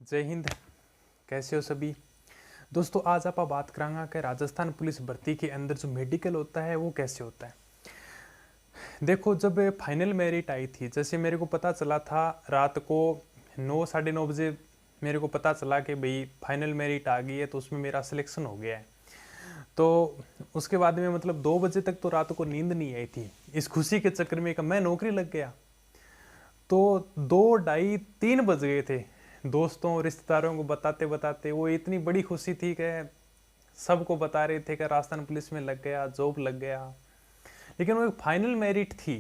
जय हिंद। कैसे हो सभी दोस्तों। आज आप बात करांगा कि राजस्थान पुलिस भर्ती के अंदर जो मेडिकल होता है वो कैसे होता है। देखो, जब फाइनल मेरिट आई थी, जैसे मेरे को पता चला था रात को 9 साढ़े 9 बजे मेरे को पता चला कि भाई फाइनल मेरिट आ गई है, तो उसमें मेरा सिलेक्शन हो गया है। तो उसके बाद में मतलब 2 बजे तक तो रात को नींद नहीं आई थी। इस खुशी के चक्कर में मैं नौकरी लग गया। तो 2 ढाई 3 बज गए थे। दोस्तों रिश्तेदारों को बताते बताते वो इतनी बड़ी खुशी थी कि सबको बता रहे थे कि राजस्थान पुलिस में लग गया, जॉब लग गया। लेकिन वो एक फाइनल मेरिट थी।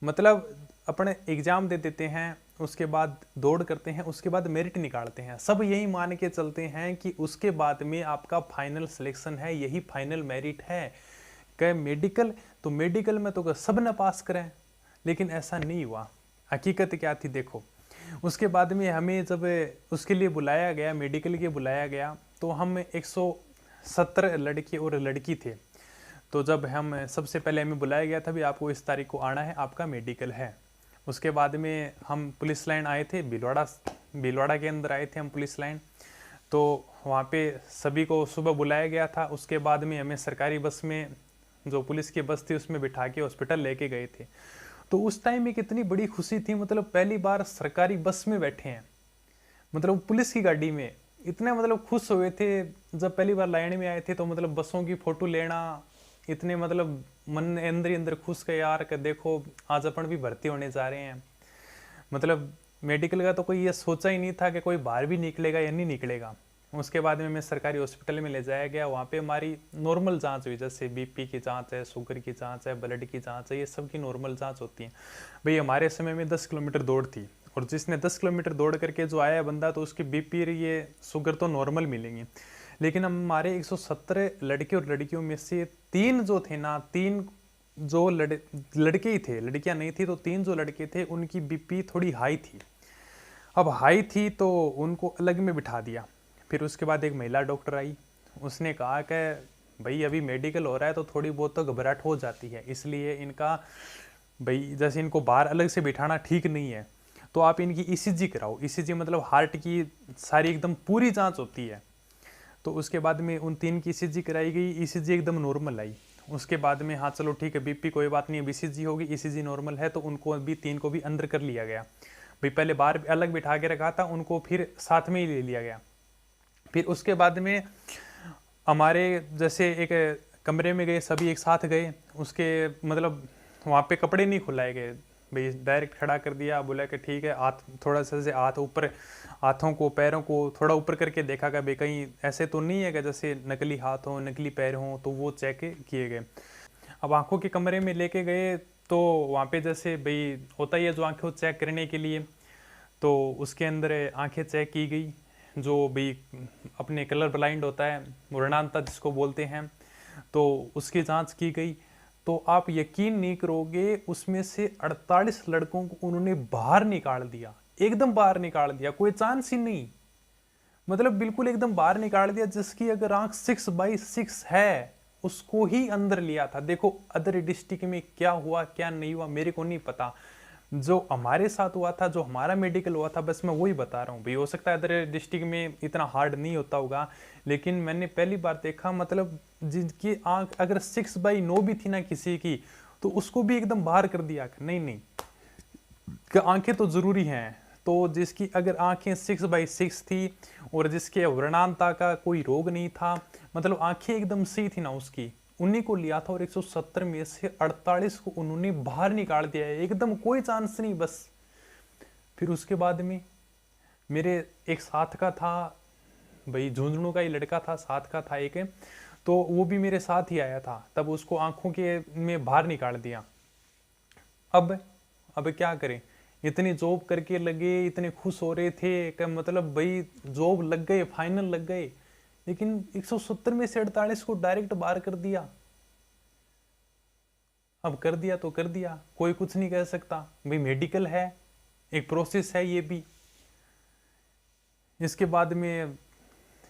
मतलब अपने एग्जाम दे देते हैं, उसके बाद दौड़ करते हैं, उसके बाद मेरिट निकालते हैं। सब यही मान के चलते हैं कि उसके बाद में आपका फाइनल सिलेक्शन है, यही फाइनल मेरिट है। कि मेडिकल, तो मेडिकल में तो सब न पास करें, लेकिन ऐसा नहीं हुआ। हकीकत क्या थी देखो। उसके बाद में हमें जब उसके लिए बुलाया गया, मेडिकल के बुलाया गया, तो हम 117 लड़के और लड़की थे। तो जब हम सबसे पहले हमें बुलाया गया था भी आपको इस तारीख को आना है, आपका मेडिकल है। उसके बाद में हम पुलिस लाइन आए थे, भीलवाड़ा के अंदर आए थे हम पुलिस लाइन। तो वहाँ पे सभी को सुबह बुलाया गया था। उसके बाद में हमें सरकारी बस में, जो पुलिस की बस थी, उसमें बिठा के हॉस्पिटल लेके गए थे। तो उस टाइम में कितनी बड़ी खुशी थी। मतलब पहली बार सरकारी बस में बैठे हैं, मतलब पुलिस की गाड़ी में। इतने मतलब खुश हुए थे जब पहली बार लाइन में आए थे। तो मतलब बसों की फोटो लेना, इतने मतलब मन अंदर ही अंदर खुश के यार कि देखो आज अपन भी भर्ती होने जा रहे हैं। मतलब मेडिकल का तो कोई ये सोचा ही नहीं था कि कोई बाहर भी निकलेगा या नहीं निकलेगा। उसके बाद में मैं सरकारी हॉस्पिटल में ले जाया गया। वहाँ पे हमारी नॉर्मल जांच हुई, जैसे बीपी की जांच है, शुगर की जांच है, ब्लड की जांच है, ये सब की नॉर्मल जांच होती है। भाई हमारे समय में 10 किलोमीटर दौड़ थी, और जिसने 10 किलोमीटर दौड़ करके जो आया बंदा, तो उसकी बीपी ये शुगर तो नॉर्मल मिलेंगी। लेकिन हमारे 117 लड़के और लड़कियों में से 3 जो थे ना, 3 जो लड़के ही थे, लड़कियां नहीं थी। तो 3 जो लड़के थे उनकी बीपी थोड़ी हाई थी। अब हाई थी तो उनको अलग में बिठा दिया। फिर उसके बाद एक महिला डॉक्टर आई, उसने कहा कि भाई अभी मेडिकल हो रहा है तो थोड़ी बहुत तो घबराहट हो जाती है, इसलिए इनका भाई जैसे इनको बाहर अलग से बिठाना ठीक नहीं है, तो आप इनकी ईसीजी कराओ। ईसीजी मतलब हार्ट की सारी एकदम पूरी जांच होती है। तो उसके बाद में उन 3 की ईसीजी कराई गई। ईसीजी एकदम नॉर्मल आई। उसके बाद में हाँ चलो ठीक है, बीपी कोई बात नहीं है, बीसीजी होगी, ईसीजी नॉर्मल है, तो उनको भी 3 को भी अंदर कर लिया गया। भाई पहले बाहर अलग बिठा के रखा था, उनको फिर साथ में ही ले लिया गया। फिर उसके बाद में हमारे जैसे एक कमरे में गए, सभी एक साथ गए। उसके मतलब वहाँ पे कपड़े नहीं खुलाए गए, भाई डायरेक्ट खड़ा कर दिया। बोला कि ठीक है, हाथ थोड़ा सा से हाथ ऊपर, हाथों को पैरों को थोड़ा ऊपर करके देखा कि भाई कहीं ऐसे तो नहीं है कि जैसे नकली हाथ हो, नकली पैर हों, तो वो चेक किए गए। अब आंखों के कमरे में लेके गए, तो वहाँ पे जैसे भाई होता ही है जो आंखें चेक करने के लिए, तो उसके अंदर आंखें चेक की गई। जो भी अपने कलर ब्लाइंड होता है, वर्णांता जिसको बोलते हैं, तो उसकी जांच की गई। तो आप यकीन नहीं करोगे, उसमें से 48 लड़कों को उन्होंने बाहर निकाल दिया, एकदम बाहर निकाल दिया, कोई चांस ही नहीं। मतलब बिल्कुल एकदम बाहर निकाल दिया। जिसकी अगर आंख 6/6 है, उसको ही अंदर लिया था। देखो अदर डिस्ट्रिक्ट में क्या हुआ क्या नहीं हुआ मेरे को नहीं पता। जो हमारे साथ हुआ था, जो हमारा मेडिकल हुआ था, बस मैं वही बता रहा हूँ। भाई हो सकता है अदर डिस्ट्रिक्ट में इतना हार्ड नहीं होता होगा, लेकिन मैंने पहली बार देखा। मतलब जिनकी आंख अगर 6/9 भी थी ना किसी की, तो उसको भी एकदम बाहर कर दिया। नहीं नहीं, आंखें तो जरूरी हैं। तो जिसकी अगर आंखें 6/6 थी और जिसके वर्णांता का कोई रोग नहीं था, मतलब आंखें एकदम सही थी ना उसकी, उन्हीं को लिया था। और 170 में से 48 को उन्होंने बाहर निकाल दिया है, एकदम कोई चांस नहीं बस। फिर उसके बाद में मेरे एक साथ का था, भाई झुंझुनू का ही लड़का था, साथ का था एक, तो वो भी मेरे साथ ही आया था। तब उसको आंखों के में बाहर निकाल दिया। अब क्या करें, इतनी जॉब करके लगे, इतने खुश हो रहे थे कि मतलब भाई जॉब लग गए, फाइनल लग गए। लेकिन 170 में से 48 को डायरेक्ट बाहर कर दिया। अब कर दिया तो कर दिया, कोई कुछ नहीं कह सकता। भाई मेडिकल है, एक प्रोसेस है ये भी। इसके बाद में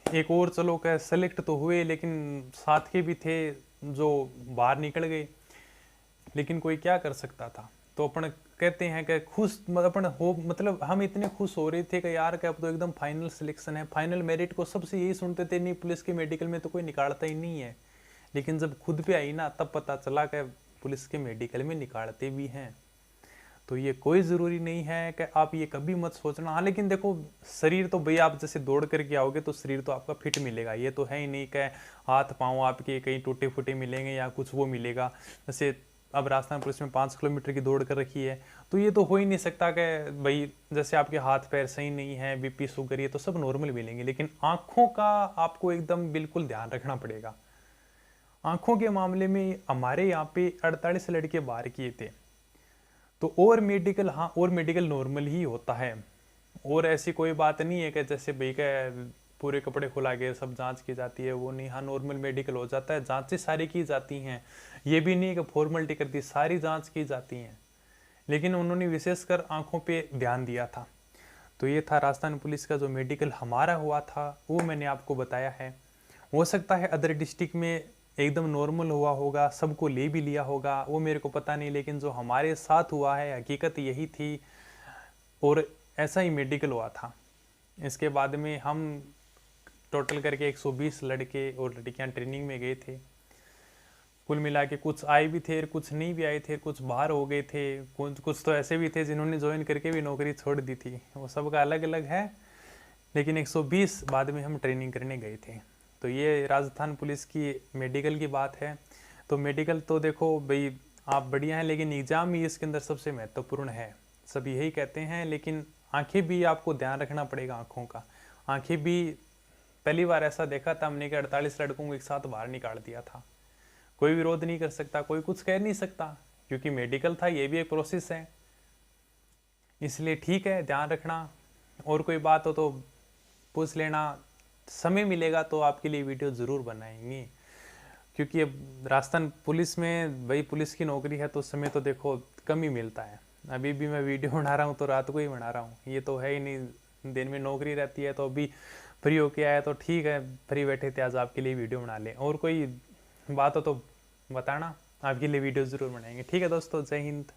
एक और चलो कह सेलेक्ट तो हुए, लेकिन साथ के भी थे जो बाहर निकल गए। लेकिन कोई क्या कर सकता था। तो अपन कहते हैं कि खुश अपन हो, मतलब हम इतने खुश हो रहे थे कि यार कि अब तो एकदम फाइनल सिलेक्शन है, फाइनल मेरिट को सबसे यही सुनते थे, नहीं पुलिस के मेडिकल में तो कोई निकालता ही नहीं है। लेकिन जब खुद पे आई ना तब पता चला कि पुलिस के मेडिकल में निकालते भी हैं। तो ये कोई ज़रूरी नहीं है कि आप ये कभी मत सोचना। हाँ लेकिन देखो, शरीर तो भैया आप जैसे दौड़ करके आओगे तो शरीर तो आपका फिट मिलेगा, ये तो है ही नहीं कि हाथ पाँव आपके कहीं टूटे फूटे मिलेंगे या कुछ वो मिलेगा। जैसे अब राजस्थान पुलिस में 5 किलोमीटर की दौड़ कर रखी है, तो ये तो हो ही नहीं सकता कि भाई जैसे आपके हाथ पैर सही नहीं है, बीपी शुगर ये तो सब नॉर्मल मिलेंगे। लेकिन आँखों का आपको एकदम बिल्कुल ध्यान रखना पड़ेगा। आँखों के मामले में हमारे यहाँ पे 48 लड़के बाहर किए थे। तो और मेडिकल, हाँ और मेडिकल नॉर्मल ही होता है, और ऐसी कोई बात नहीं है कि जैसे भाई का पूरे कपड़े खुला के सब जांच की जाती है, वो नहीं। हाँ नॉर्मल मेडिकल हो जाता है, जांचें सारी की जाती हैं, ये भी नहीं कि फॉर्मेलिटी करती, सारी जांच की जाती हैं। लेकिन उन्होंने विशेषकर आंखों पे ध्यान दिया था। तो ये था राजस्थान पुलिस का जो मेडिकल हमारा हुआ था, वो मैंने आपको बताया है। हो सकता है अदर डिस्ट्रिक्ट में एकदम नॉर्मल हुआ होगा, सबको ले भी लिया होगा, वो मेरे को पता नहीं। लेकिन जो हमारे साथ हुआ है हकीकत यही थी, और ऐसा ही मेडिकल हुआ था। इसके बाद में हम टोटल करके 120 लड़के और लड़कियां ट्रेनिंग में गए थे। कुल मिला के कुछ आए भी थे, कुछ नहीं भी आए थे, कुछ बाहर हो गए थे, कुछ तो ऐसे भी थे जिन्होंने ज्वाइन करके भी नौकरी छोड़ दी थी, वो सबका अलग अलग है। लेकिन 120 बाद में हम ट्रेनिंग करने गए थे। तो ये राजस्थान पुलिस की मेडिकल की बात है। तो मेडिकल तो देखो भाई आप बढ़िया हैं, लेकिन एग्ज़ाम ही इसके अंदर सबसे महत्वपूर्ण है, सब यही कहते हैं। लेकिन आंखें भी आपको ध्यान रखना पड़ेगा, आंखों का। आंखें भी पहली बार ऐसा देखा था हमने कि 48 लड़कों को एक साथ बाहर निकाल दिया था। कोई विरोध नहीं कर सकता, कोई कुछ कह नहीं सकता, क्योंकि मेडिकल था, ये भी एक प्रोसेस है। इसलिए ठीक है, ध्यान रखना। और कोई बात हो तो पूछ लेना, समय मिलेगा तो आपके लिए वीडियो ज़रूर बनाएंगे। क्योंकि अब राजस्थान पुलिस में भाई पुलिस की नौकरी है तो समय तो देखो कम ही मिलता है। अभी भी मैं वीडियो बना रहा हूँ तो रात को ही बना रहा हूँ, ये तो है ही नहीं, दिन में नौकरी रहती है। तो अभी फ्री होके आया तो ठीक है, फ्री बैठे थे आज आपके लिए वीडियो बना लें। और कोई बात हो तो बताना, आपके लिए वीडियो ज़रूर बनाएंगे। ठीक है दोस्तों, जय हिंद।